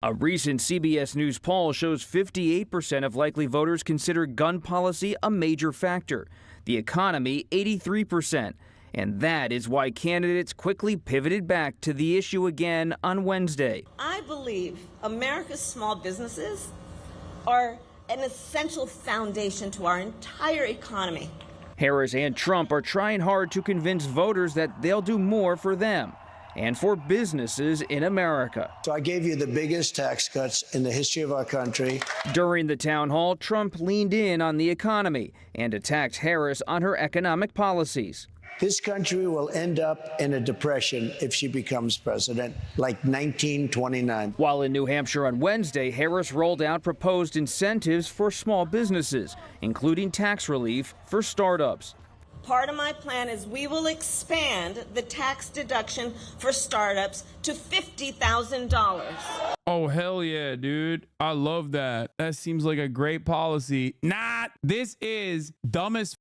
A recent CBS News poll shows 58% of likely voters consider gun policy a major factor. The economy, 83%. And that is why candidates quickly pivoted back to the issue again on Wednesday. I believe America's small businesses are an essential foundation to our entire economy. Harris and Trump are trying hard to convince voters that they'll do more for them and for businesses in America. So I gave you the biggest tax cuts in the history of our country. During the town hall, Trump leaned in on the economy and attacked Harris on her economic policies. This country will end up in a depression if she becomes president, like 1929. While in New Hampshire on Wednesday, Harris rolled out proposed incentives for small businesses, including tax relief for startups. Part of my plan is we will expand the tax deduction for startups to $50,000. Oh, hell yeah, dude. I love that. That seems like a great policy. This is dumb as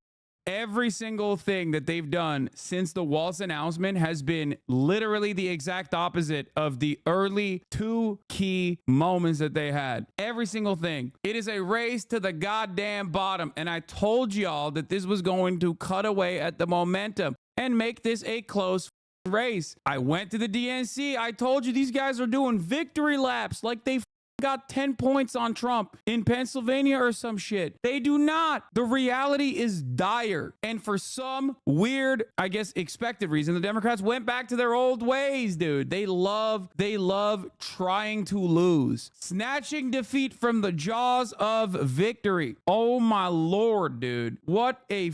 every single thing that they've done since the Waltz announcement has been literally the exact opposite of the early two key moments that they had. Every single thing. It is a race to the goddamn bottom. And I told y'all that this was going to cut away at the momentum and make this a close race. I went to the DNC. I told you these guys are doing victory laps like they got 10 points on Trump in Pennsylvania or some shit. They do not. The reality is dire. And for some weird, I guess, expected reason, the Democrats went back to their old ways, dude. They love trying to lose. Snatching defeat from the jaws of victory. Oh my Lord, dude. What a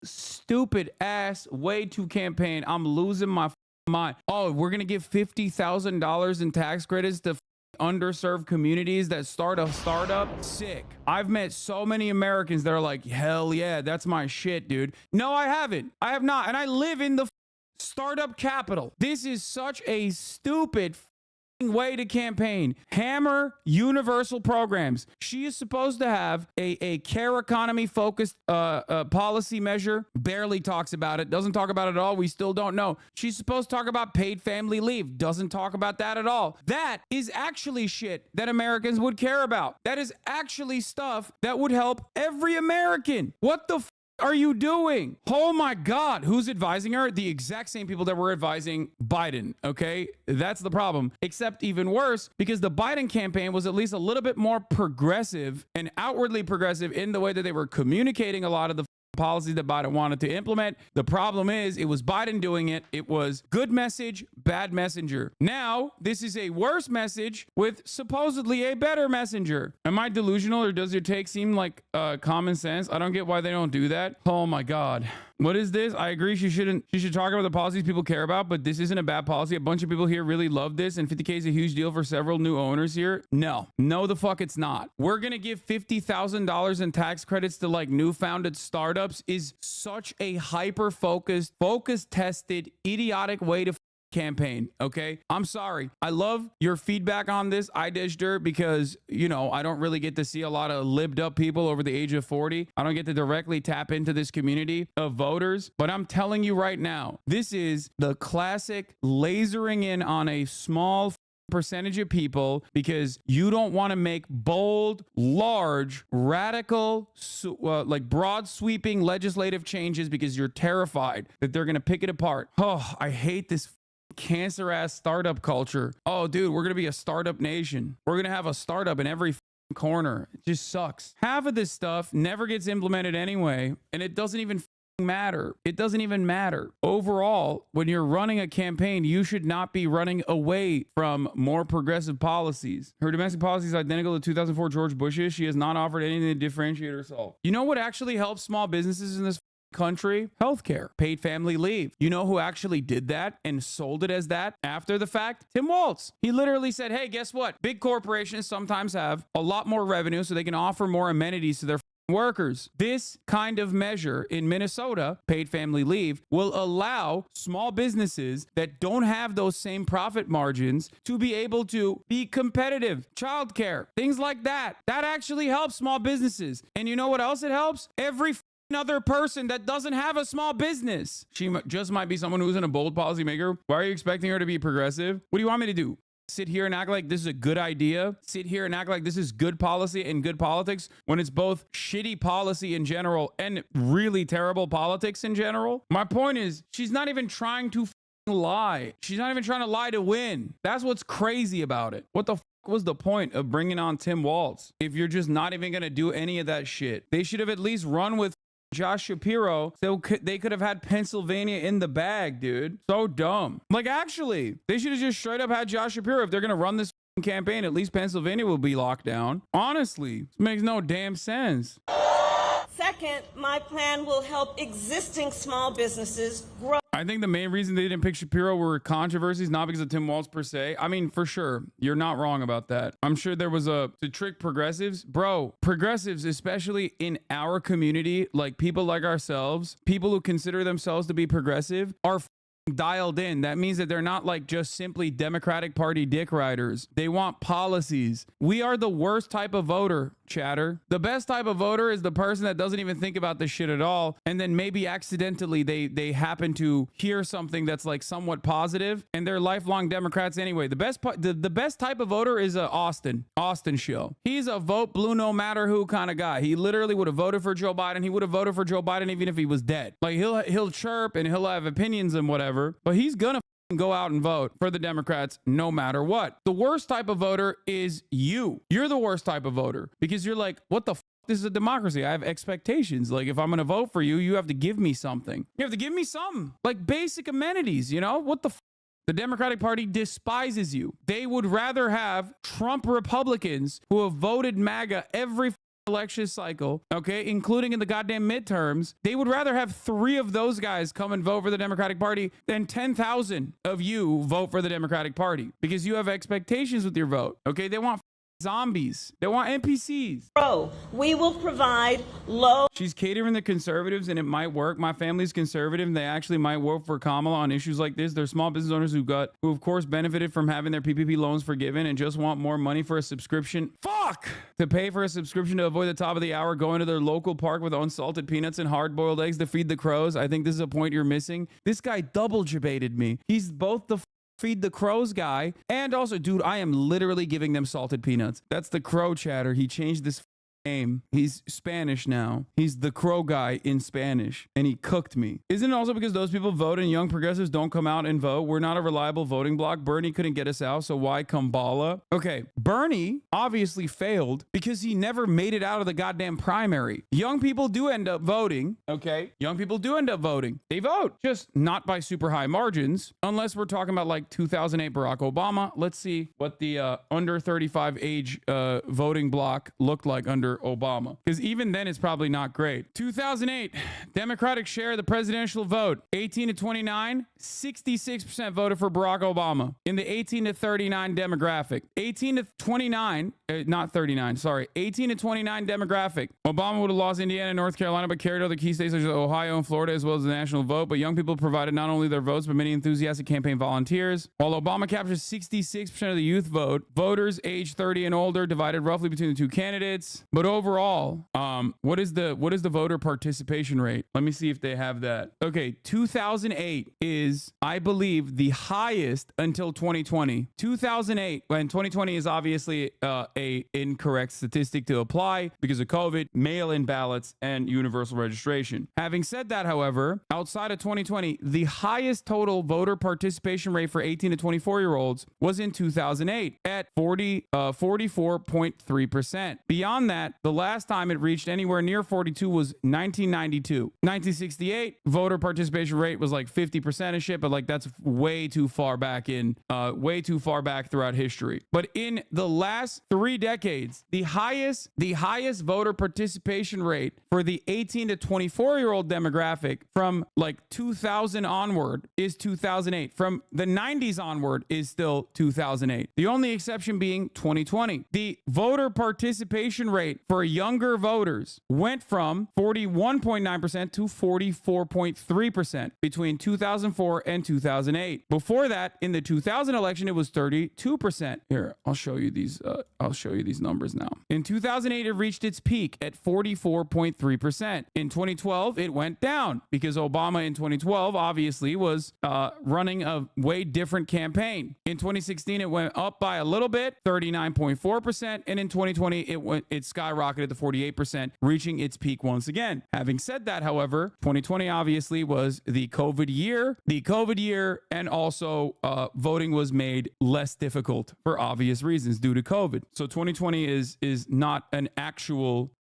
stupid ass way to campaign. I'm losing my mind. Oh, we're going to give $50,000 in tax credits to underserved communities that start a startup. Sick. I've met so many Americans that are like, hell yeah, that's my shit, dude. No, I haven't. I have not. And I live in the startup capital. This is such a stupid way to campaign. Hammer universal programs. She is supposed to have a care economy focused policy measure. Barely talks about it. Doesn't talk about it at all. We still don't know. She's supposed to talk about paid family leave. Doesn't talk about that at all. That is actually shit that Americans would care about. That is actually stuff that would help every American. What the are you doing? Oh my God. Who's advising her? The exact same people that were advising Biden. Okay. That's the problem. Except even worse, because the Biden campaign was at least a little bit more progressive and outwardly progressive in the way that they were communicating a lot of the policies that Biden wanted to implement. The problem is it was Biden doing it. It was good message, bad messenger. Now, this is a worse message with supposedly a better messenger. Am I delusional, or does your take seem like common sense? I don't get why they don't do that. Oh my God. What is this? I agree she should talk about the policies people care about, but this isn't a bad policy. A bunch of people here really love this, and 50K is a huge deal for several new owners here. No the fuck it's not. We're gonna give $50,000 in tax credits to like new founded startups is such a hyper focused, tested, idiotic way to campaign. Okay, I'm sorry. I love your feedback on this, I dished her, because you know I don't really get to see a lot of libbed up people over the age of 40. I don't get to directly tap into this community of voters, but I'm telling you right now, this is the classic lasering in on a small percentage of people because you don't want to make bold, large, radical, like broad sweeping legislative changes because you're terrified that they're going to pick it apart. Oh, I hate this cancer ass startup culture. Oh, dude, we're going to be a startup nation. We're going to have a startup in every corner. It just sucks. Half of this stuff never gets implemented anyway, and it doesn't even matter. It doesn't even matter. Overall, when you're running a campaign, you should not be running away from more progressive policies. Her domestic policy is identical to 2004 George Bush's. She has not offered anything to differentiate herself. You know what actually helps small businesses in this country? Healthcare, paid family leave. You know who actually did that and sold it as that after the fact? Tim Walz. He literally said, hey, guess what? Big corporations sometimes have a lot more revenue so they can offer more amenities to their workers. This kind of measure in Minnesota, paid family leave, will allow small businesses that don't have those same profit margins to be able to be competitive. Childcare, things like that. That actually helps small businesses. And you know what else it helps? Every other person that doesn't have a small business. She just might be someone who's in a bold policymaker. Why are you expecting her to be progressive? What do you want me to do? sit here and act like this is a good idea, sit here and act like this is good policy and good politics when it's both shitty policy in general and really terrible politics in general. My point is, she's not even trying to lie. She's not even trying to lie to win. That's what's crazy about it. What the was the point of bringing on Tim Walz if you're just not even going to do any of that shit? They should have at least run with Josh Shapiro, so they could have had Pennsylvania in the bag, dude. So dumb. Like, actually, they should have just straight up had Josh Shapiro. If they're going to run this campaign, at least Pennsylvania will be locked down. Honestly, this makes no damn sense. Second, my plan will help existing small businesses grow. I think the main reason they didn't pick Shapiro were controversies, not because of Tim Walz per se. I mean, for sure, you're not wrong about that. I'm sure there was to trick progressives. Bro, progressives, especially in our community, like people like ourselves, people who consider themselves to be progressive, are dialed in. That means that they're not like just simply Democratic Party dick riders. They want policies. We are the worst type of voter, chatter. The best type of voter is the person that doesn't even think about this shit at all, and then maybe accidentally they happen to hear something that's like somewhat positive, and they're lifelong Democrats anyway. The best type of voter is Austin show. He's a vote blue no matter who kind of guy. He literally would have voted for Joe Biden. He would have voted for Joe Biden even if he was dead. Like, he'll chirp and he'll have opinions and whatever, but he's gonna go out and vote for the Democrats no matter what. The worst type of voter is you. You're the worst type of voter because you're like, what the f? This is a democracy. I have expectations. Like, if I'm going to vote for you, you have to give me something. You have to give me something. Like basic amenities, you know? What the f? The Democratic Party despises you. They would rather have Trump Republicans who have voted MAGA every election cycle, okay, including in the goddamn midterms. They would rather have 3 of those guys come and vote for the Democratic Party than 10,000 of you vote for the Democratic Party because you have expectations with your vote, okay? They want zombies. They want NPCs. Bro, we will provide low. She's catering the conservatives and it might work. My family's conservative and they actually might vote for Kamala on issues like this. They're small business owners who of course benefited from having their PPP loans forgiven and just want more money for a subscription. Fuck! To pay for a subscription to avoid the top of the hour, going to their local park with unsalted peanuts and hard-boiled eggs to feed the crows. I think this is a point you're missing. This guy double debated me. He's both the feed the crows guy and also, dude, I am literally giving them salted peanuts. That's the crow chatter. He changed this name. He's Spanish now. He's the crow guy in Spanish and he cooked me. Isn't it also because those people vote and young progressives don't come out and vote? We're not a reliable voting bloc. Bernie couldn't get us out, so why Kamala? Okay, Bernie obviously failed because he never made it out of the goddamn primary. Young people do end up voting, okay? Young people do end up voting. They vote, just not by super high margins, unless we're talking about like 2008 Barack Obama. Let's see what the under 35 age voting bloc looked like under Obama, because even then it's probably not great. 2008 Democratic share of the presidential vote, 18 to 29, 66% voted for Barack Obama in the 18 to 39 demographic. 18 to 29, not 39, sorry, 18 to 29 demographic. Obama would have lost Indiana and North Carolina, but carried other key states such as Ohio and Florida, as well as the national vote. But young people provided not only their votes, but many enthusiastic campaign volunteers. While Obama captured 66% of the youth vote, voters age 30 and older divided roughly between the two candidates. But overall, what is the voter participation rate? Let me see if they have that. Okay, 2008 is, I believe, the highest until 2020. 2008, and 2020 is obviously a incorrect statistic to apply because of COVID, mail-in ballots, and universal registration. Having said that, however, outside of 2020, the highest total voter participation rate for 18 to 24-year-olds was in 2008 at 44.3%. Beyond that, the last time it reached anywhere near 42 was 1992. 1968, voter participation rate was like 50% and shit, but like that's way too far back throughout history. But in the last 3 decades, the highest voter participation rate for the 18 to 24-year-old demographic from like 2000 onward is 2008. From the 90s onward is still 2008. The only exception being 2020. The voter participation rate rate for younger voters went from 41.9% to 44.3% between 2004 and 2008. Before that, in the 2000 election, it was 32%. Here, I'll show you these numbers now. In 2008, it reached its peak at 44.3%. In 2012, it went down because Obama in 2012 obviously was running a way different campaign. In 2016, it went up by a little bit, 39.4%, and in 2020, it skyrocketed to 48%, reaching its peak once again. Having said that, however, 2020 obviously was the COVID year, and also voting was made less difficult for obvious reasons due to COVID. So 2020 is not an actual,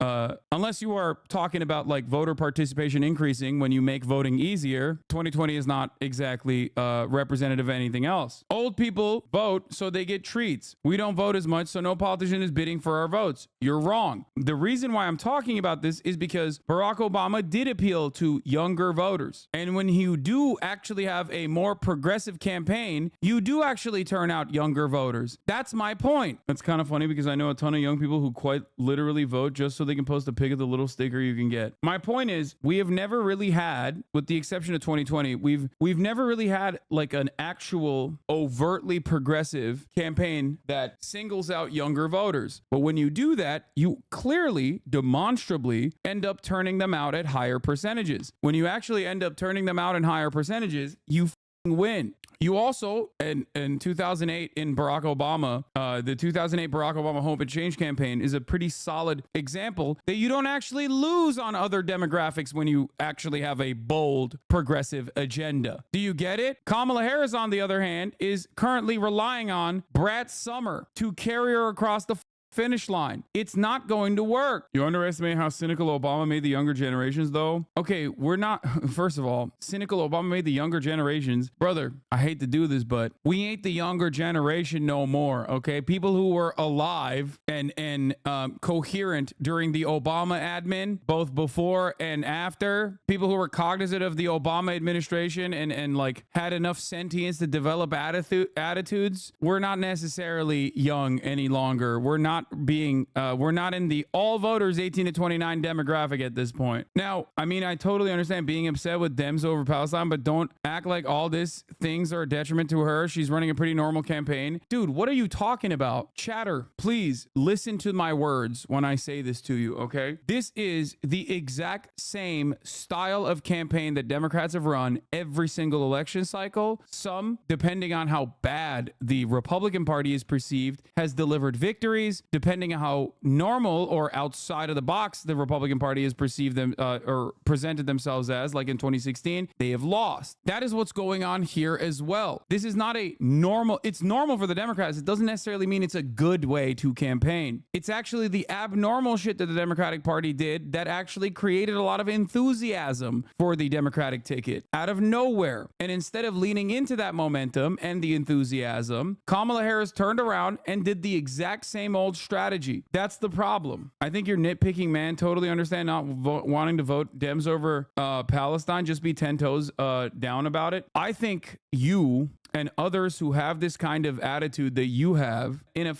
unless you are talking about like voter participation increasing when you make voting easier, 2020 is not exactly representative of anything else. Old people vote so they get treats. We don't vote as much, so no politician is bidding for our votes. You're wrong. The reason why I'm talking about this is because Barack Obama did appeal to younger voters. And when you do actually have a more progressive campaign, you do actually turn out younger voters. That's my point. That's kind of funny because I know a ton of young people who quite literally vote just so they can post a pic of the little sticker you can get. My point is, we have never really had, with the exception of 2020, we've never really had like an actual overtly progressive campaign that singles out younger voters. But when you do that, you clearly, demonstrably end up turning them out at higher percentages. When you actually end up turning them out in higher percentages, you win. You also, in 2008 in Barack Obama, the 2008 Barack Obama Hope and Change campaign is a pretty solid example that you don't actually lose on other demographics when you actually have a bold progressive agenda. Do you get it? Kamala Harris, on the other hand, is currently relying on Brad Summer to carry her across the finish line. It's not going to work. You underestimate how cynical Obama made the younger generations, though? Okay, we're not, first of all, cynical Obama made the younger generations. Brother, I hate to do this, but we ain't the younger generation no more, okay? People who were alive and coherent during the Obama admin, both before and after, people who were cognizant of the Obama administration and like had enough sentience to develop attitudes, we're not necessarily young any longer. We're not in the all voters 18 to 29 demographic at this point. Now, I mean, I totally understand being upset with Dems over Palestine, but don't act like all these things are a detriment to her. She's running a pretty normal campaign. Dude, what are you talking about? Chatter, please listen to my words when I say this to you, okay? This is the exact same style of campaign that Democrats have run every single election cycle. Some, depending on how bad the Republican Party is perceived, has delivered victories. Depending on how normal or outside of the box the Republican Party has perceived them or presented themselves as, like in 2016, they have lost. That is what's going on here as well. This is not a normal, it's normal for the Democrats. It doesn't necessarily mean it's a good way to campaign. It's actually the abnormal shit that the Democratic Party did that actually created a lot of enthusiasm for the Democratic ticket out of nowhere. And instead of leaning into that momentum and the enthusiasm, Kamala Harris turned around and did the exact same old strategy. That's the problem. I think you're nitpicking, man. Totally understand not wanting to vote Dems over Palestine. Just be 10 toes down about it. I think you and others who have this kind of attitude that you have in a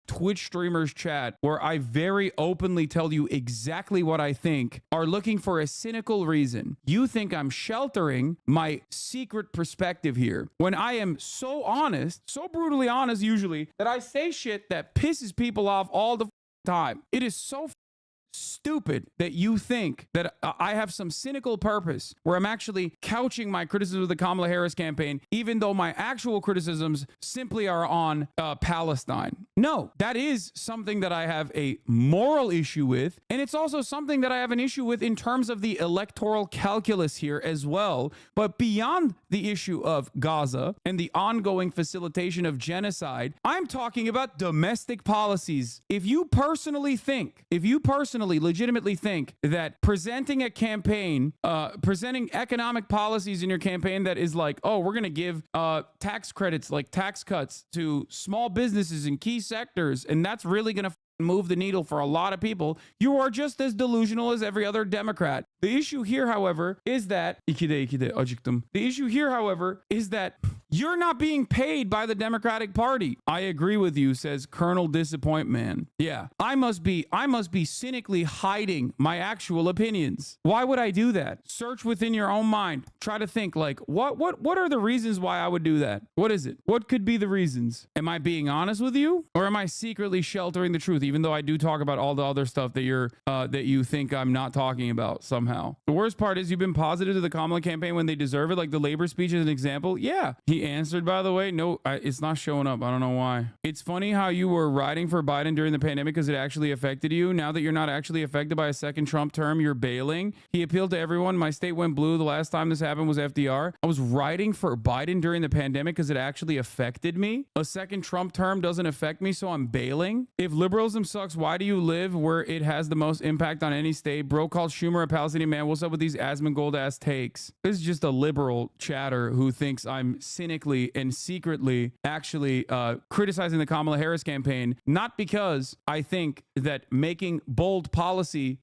Twitch streamers chat where I very openly tell you exactly what I think are looking for a cynical reason. You think I'm sheltering my secret perspective here when I am so honest, so brutally honest usually, that I say shit that pisses people off all the time. It is so stupid that you think that I have some cynical purpose where I'm actually couching my criticism of the Kamala Harris campaign, even though my actual criticisms simply are on Palestine. No, that is something that I have a moral issue with. And it's also something that I have an issue with in terms of the electoral calculus here as well. But beyond the issue of Gaza and the ongoing facilitation of genocide, I'm talking about domestic policies. If you personally legitimately think that presenting a campaign, presenting economic policies in your campaign that is like, oh, we're going to give tax credits, like tax cuts to small businesses in key sectors, and that's really going to move the needle for a lot of people, you are just as delusional as every other Democrat. The issue here, however, is that the issue here, however, is that You're not being paid by the Democratic Party. I agree with you, says Colonel Disappoint Man. Yeah, I must be cynically hiding my actual opinions. Why would I do that? Search within your own mind. Try to think like, what are the reasons why I would do that? What is it? What could be the reasons? Am I being honest with you, or am I secretly sheltering the truth? Even though I do talk about all the other stuff that you think I'm not talking about somehow. The worst part is you've been positive to the Kamala campaign when they deserve it, like the labor speech is an example. Yeah, he answered, by the way. No, it's not showing up. I don't know why. It's funny how you were riding for Biden during the pandemic because it actually affected you. Now that you're not actually affected by a second Trump term, you're bailing. He appealed to everyone. My state went blue. The last time this happened was FDR. I was riding for Biden during the pandemic because it actually affected me. A second Trump term doesn't affect me, so I'm bailing. If liberalism sucks, why do you live where it has the most impact on any state? Bro called Schumer a Palestinian man. What's up with these Asmongold ass takes? This is just a liberal chatter who thinks I'm cynically and secretly actually criticizing the Kamala Harris campaign, not because I think that making bold policy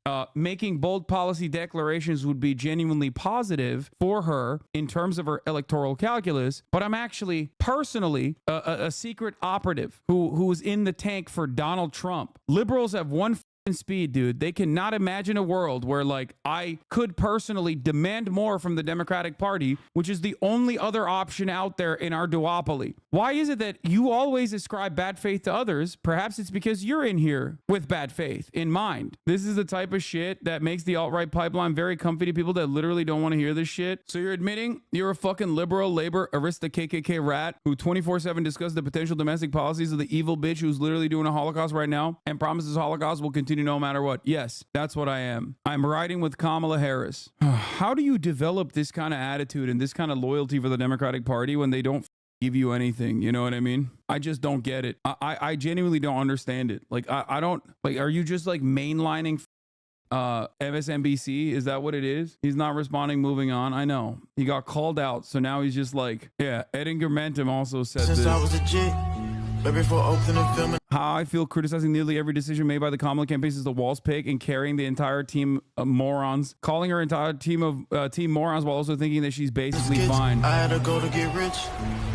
declarations would be genuinely positive for her in terms of her electoral calculus, but I'm actually personally a secret operative who was in the tank for Donald Trump. Liberals have one speed, dude. They cannot imagine a world where like I could personally demand more from the Democratic Party, which is the only other option out there in our duopoly. Why is it that you always ascribe bad faith to others? Perhaps it's because you're in here with bad faith in mind. This is the type of shit that makes the alt-right pipeline very comfy to people that literally don't want to hear this shit. So you're admitting you're a fucking liberal labor arista KKK rat who 24/7 discusses the potential domestic policies of the evil bitch who's literally doing a Holocaust right now and promises Holocaust will continue no matter what. Yes, that's what I am. I'm riding with Kamala Harris. How do you develop this kind of attitude and this kind of loyalty for the Democratic Party when they don't give you anything? You know what I mean? I just don't get it. I genuinely don't understand it. Like, I don't, like, are you just like mainlining MSNBC? Is that what it is? He's not responding, moving on. I know. He got called out, so now he's just like, yeah. Edgar Mentum also said Since this. I was a jit, right before opening film. How I feel criticizing nearly every decision made by the Kamala campaign is the Walls pick and carrying the entire team of morons, calling her entire team of team morons while also thinking that she's basically fine. I had to go to get rich.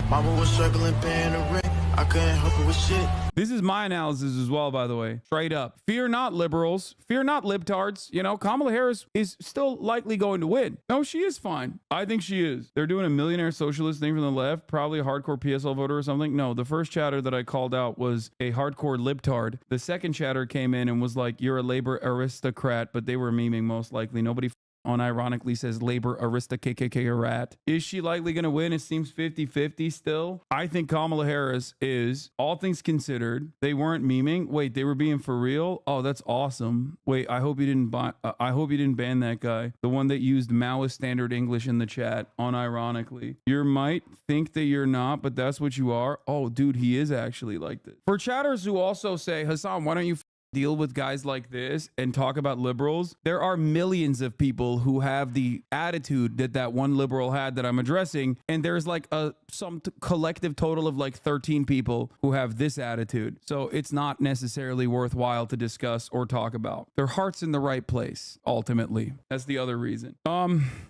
Mama was struggling paying the rent. I couldn't help her with shit. This is my analysis as well, by the way. Straight up. Fear not, liberals. Fear not, libtards. You know, Kamala Harris is still likely going to win. No, she is fine. I think she is. They're doing a millionaire socialist thing from the left, probably a hardcore PSL voter or something. No, the first chatter that I called out was a hardcore libtard. The second chatter came in and was like, you're a labor aristocrat, but they were memeing most likely. Nobody unironically says labor arista KKK rat. Is she likely going to win? It seems 50-50 still. I think Kamala Harris is, all things considered. They weren't memeing. Wait, they were being for real? Oh, that's awesome. Wait, I hope you didn't ban that guy. The one that used Maoist standard English in the chat, unironically. You might think that you're not, but that's what you are. Oh, dude, he is actually like this. For chatters who also say, Hasan, why don't you deal with guys like this and talk about liberals? There are millions of people who have the attitude that one liberal had that I'm addressing, and there's like some collective total of like 13 people who have this attitude. So it's not necessarily worthwhile to discuss or talk about. Their heart's in the right place, ultimately. That's the other reason.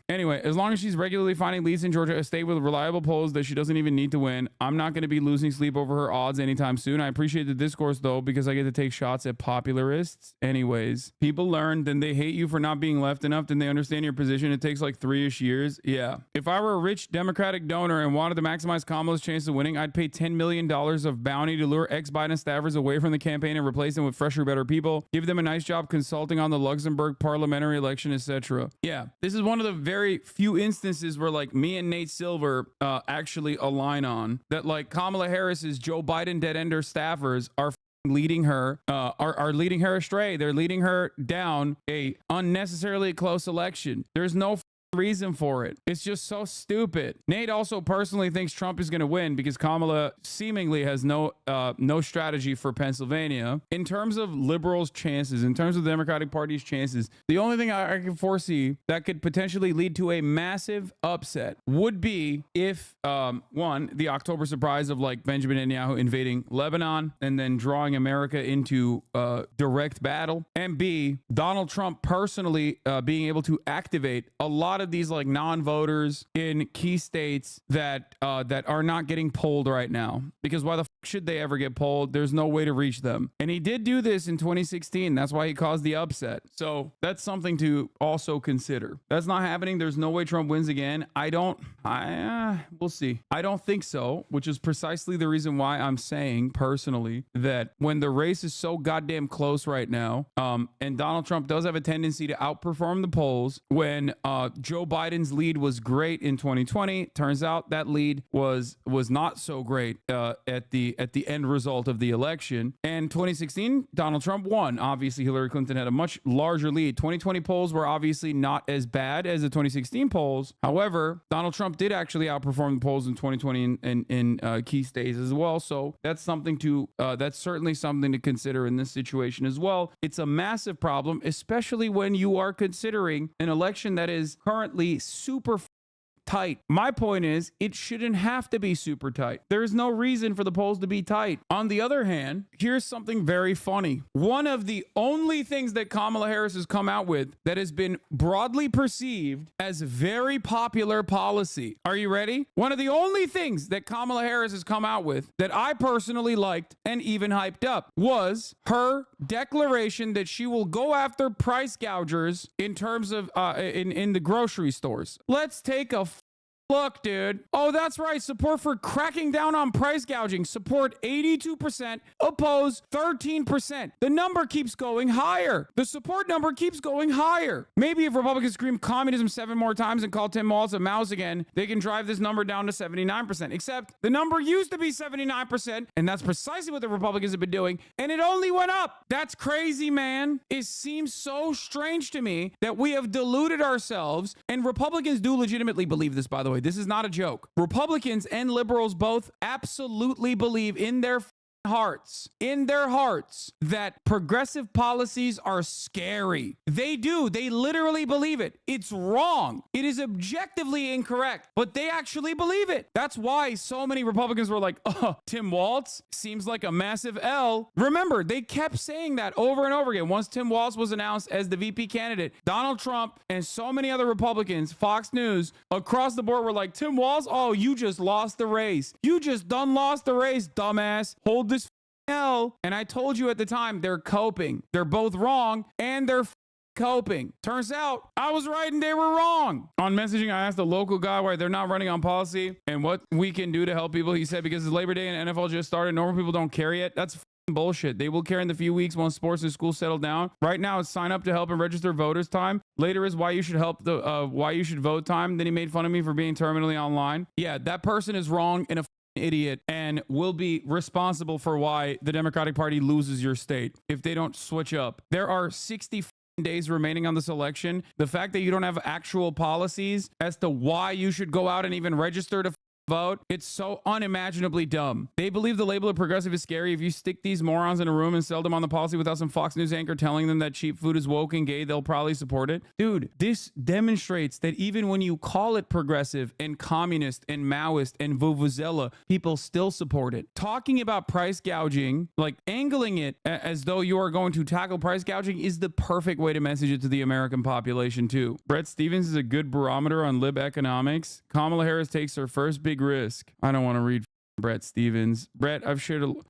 Anyway, as long as she's regularly finding leads in Georgia, a state with reliable polls that she doesn't even need to win, I'm not going to be losing sleep over her odds anytime soon. I appreciate the discourse though, because I get to take shots at popularists. Anyways, people learn, then they hate you for not being left enough, then they understand your position. It takes like 3-ish years. Yeah. If I were a rich Democratic donor and wanted to maximize Kamala's chance of winning, I'd pay $10 million of bounty to lure ex-Biden staffers away from the campaign and replace them with fresher, better people. Give them a nice job consulting on the Luxembourg parliamentary election, etc. Yeah. This is one of the very few instances where like me and Nate Silver actually align on that, like Kamala Harris's Joe Biden dead-ender staffers are leading her are leading her astray. They're leading her down a unnecessarily close election. There's no reason for it. It's just so stupid. Nate also personally thinks Trump is going to win because Kamala seemingly has no strategy for Pennsylvania. In terms of liberals' chances, in terms of the Democratic Party's chances, the only thing I can foresee that could potentially lead to a massive upset would be if one, the October surprise of like Benjamin Netanyahu invading Lebanon and then drawing America into direct battle, and B, Donald Trump personally being able to activate a lot lot of these like non-voters in key states that that are not getting polled right now, because why the should they ever get polled? There's no way to reach them. And he did do this in 2016. That's why he caused the upset. So that's something to also consider. That's not happening. There's no way Trump wins again. We'll see. I don't think so, which is precisely the reason why I'm saying personally that when the race is so goddamn close right now, and Donald Trump does have a tendency to outperform the polls, when Joe Biden's lead was great in 2020, turns out that lead was not so great at the end result of the election. And 2016, Donald Trump won. Obviously, Hillary Clinton had a much larger lead. 2020 polls were obviously not as bad as the 2016 polls. However, Donald Trump did actually outperform the polls in 2020 in key states as well. So that's something to that's certainly something to consider in this situation as well. It's a massive problem, especially when you are considering an election that is currently super tight. My point is, it shouldn't have to be super tight. There's no reason for the polls to be tight. On the other hand, here's something very funny. One of the only things that Kamala Harris has come out with that has been broadly perceived as very popular policy. Are you ready? One of the only things that Kamala Harris has come out with that I personally liked and even hyped up was her declaration that she will go after price gougers in terms of in the grocery stores. Let's take a look, dude. Oh, that's right. Support for cracking down on price gouging. Support 82%, oppose 13%. The number keeps going higher. The support number keeps going higher. Maybe if Republicans scream communism 7 more times and call Tim Walz a mouse again, they can drive this number down to 79%. Except the number used to be 79%, and that's precisely what the Republicans have been doing, and it only went up. That's crazy, man. It seems so strange to me that we have deluded ourselves, and Republicans do legitimately believe this, by the way. This is not a joke. Republicans and liberals both absolutely believe in their hearts, that progressive policies are scary. They do. They literally believe it. It's wrong. It is objectively incorrect, but they actually believe it. That's why so many Republicans were like, oh, Tim Walz seems like a massive L. Remember, they kept saying that over and over again. Once Tim Walz was announced as the VP candidate, Donald Trump and so many other Republicans, Fox News, across the board were like, Tim Walz, oh, you just lost the race. You just done lost the race, dumbass. Hold this L. And I told you at the time, they're coping. They're both wrong and they're coping. Turns out I was right and they were wrong. On messaging, I asked a local guy why they're not running on policy and what we can do to help people. He said because it's Labor Day and NFL just started, normal people don't care yet. That's bullshit. They will care in the few weeks once sports and schools settle down. Right now, it's sign up to help and register voters time. Later is why you should help why you should vote time. Then he made fun of me for being terminally online. Yeah, that person is wrong and a idiot and will be responsible for why the Democratic Party loses your state if they don't switch up. There are 60 days remaining on this election. The fact that you don't have actual policies as to why you should go out and even register to vote, it's so unimaginably dumb. They believe the label of progressive is scary. If you stick these morons in a room and sell them on the policy without some Fox News anchor telling them that cheap food is woke and gay, they'll probably support it. Dude, this demonstrates that even when you call it progressive and communist and Maoist and Vuvuzela, people still support it. Talking about price gouging, like angling it as though you are going to tackle price gouging, is the perfect way to message it to the American population too. Brett Stevens is a good barometer on lib economics. Kamala Harris takes her first big risk. I don't want to read Brett Stevens. Brett,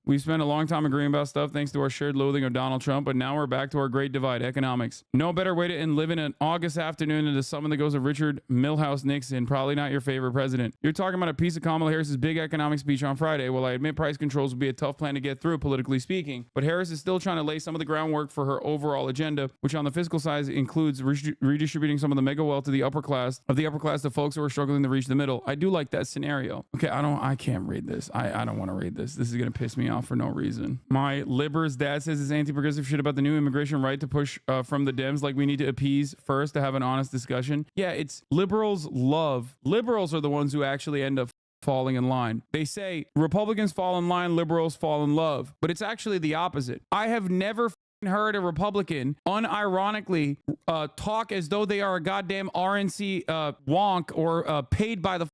we've spent a long time agreeing about stuff thanks to our shared loathing of Donald Trump, but now we're back to our great divide, economics. No better way to end living an August afternoon than to summon the ghost of Richard Milhouse Nixon, probably not your favorite president. You're talking about a piece of Kamala Harris's big economic speech on Friday. Well, I admit price controls will be a tough plan to get through, politically speaking, but Harris is still trying to lay some of the groundwork for her overall agenda, which on the fiscal side includes redistributing some of the mega wealth to the upper class, to folks who are struggling to reach the middle. I do like that scenario. Okay, I can't read this. I don't want to read this. This is going to piss me off for no reason. My Libers dad says it's anti-progressive shit about the new immigration right to push from the Dems, like we need to appease first to have an honest discussion. Yeah, it's liberals are the ones who actually end up falling in line. They say Republicans fall in line, liberals fall in love, but it's actually the opposite. I have never heard a Republican unironically talk as though they are a goddamn RNC wonk or paid by the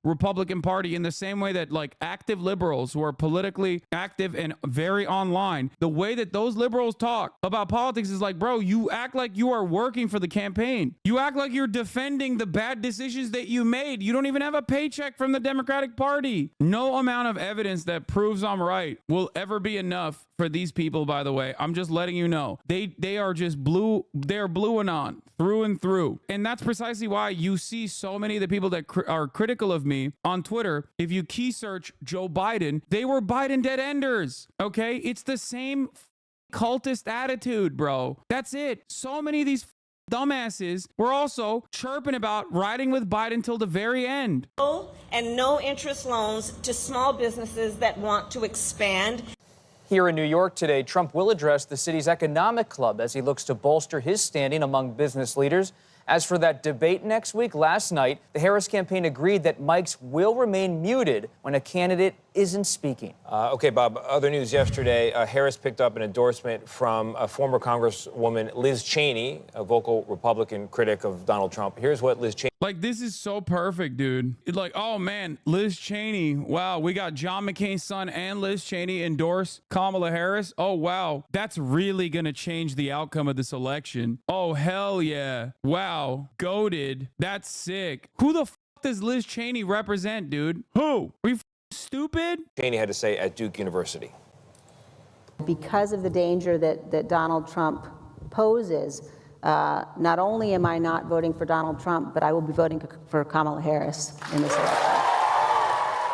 Republican Party in the same way that like active liberals who are politically active and very online, the way that those liberals talk about politics is like, bro, you act like you are working for the campaign. You act like you're defending the bad decisions that you made. You don't even have a paycheck from the Democratic Party. No amount of evidence that proves I'm right will ever be enough for these people, by the way. I'm just letting you know. They are just blue. They're blue and on through and through. And that's precisely why you see so many of the people that are critical of me on Twitter. If you key search Joe Biden, they were Biden dead enders. Okay? It's the same cultist attitude, bro. That's it. So many of these dumbasses were also chirping about riding with Biden till the very end. And no interest loans to small businesses that want to expand. Here in New York today, Trump will address the city's economic club as he looks to bolster his standing among business leaders. As for that debate next week, last night, the Harris campaign agreed that mics will remain muted when a candidate isn't speaking. Okay, Bob, other news yesterday, Harris picked up an endorsement from a former Congresswoman, Liz Cheney, a vocal Republican critic of Donald Trump. Here's what Liz Cheney... Like, this is so perfect, dude. It's like, oh, man, Liz Cheney. Wow, we got John McCain's son and Liz Cheney endorse Kamala Harris. Oh, wow. That's really going to change the outcome of this election. Oh, hell yeah. Wow. Goated. That's sick. Who the f does Liz Cheney represent, dude? Who? Are you stupid? Cheney had to say at Duke University. Because of the danger that Donald Trump poses, not only am I not voting for Donald Trump, but I will be voting for Kamala Harris in this election.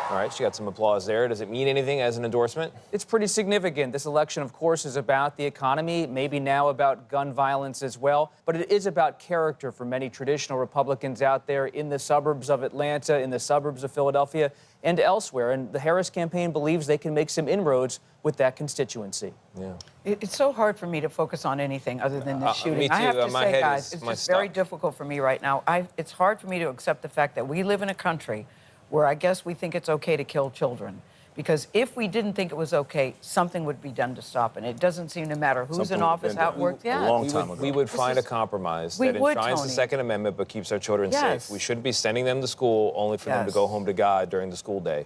All right, she got some applause there. Does it mean anything as an endorsement? It's pretty significant. This election, of course, is about the economy, maybe now about gun violence as well, but it is about character for many traditional Republicans out there in the suburbs of Atlanta, in the suburbs of Philadelphia, and elsewhere. And the Harris campaign believes they can make some inroads with that constituency. Yeah. It's so hard for me to focus on anything other than this shooting. Me too. I have to My say, head guys, is it's just very difficult for me right now. It's hard for me to accept the fact that we live in a country where I guess we think it's okay to kill children. Because if we didn't think it was okay, something would be done to stop it. It doesn't seem to matter who's in office, how it works. A long time ago. We would find a compromise that enshrines the Second Amendment but keeps our children safe. We shouldn't be sending them to school only for them to go home to God during the school day.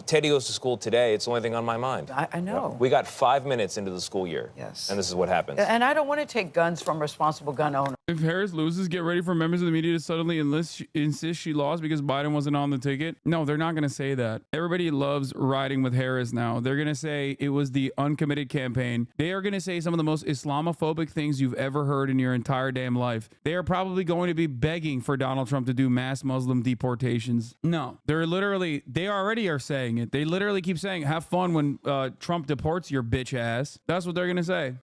Teddy goes to school today. It's the only thing on my mind. I know. We got 5 minutes into the school year. Yes. And this is what happens. And I don't want to take guns from responsible gun owners. If Harris loses, get ready for members of the media to suddenly insist she lost because Biden wasn't on the ticket. No, they're not going to say that. Everybody loves riding with Harris now. They're going to say it was the uncommitted campaign. They are going to say some of the most Islamophobic things you've ever heard in your entire damn life. They are probably going to be begging for Donald Trump to do mass Muslim deportations. No, they already are saying it. They literally keep saying, have fun when Trump deports your bitch ass. That's what they're going to say.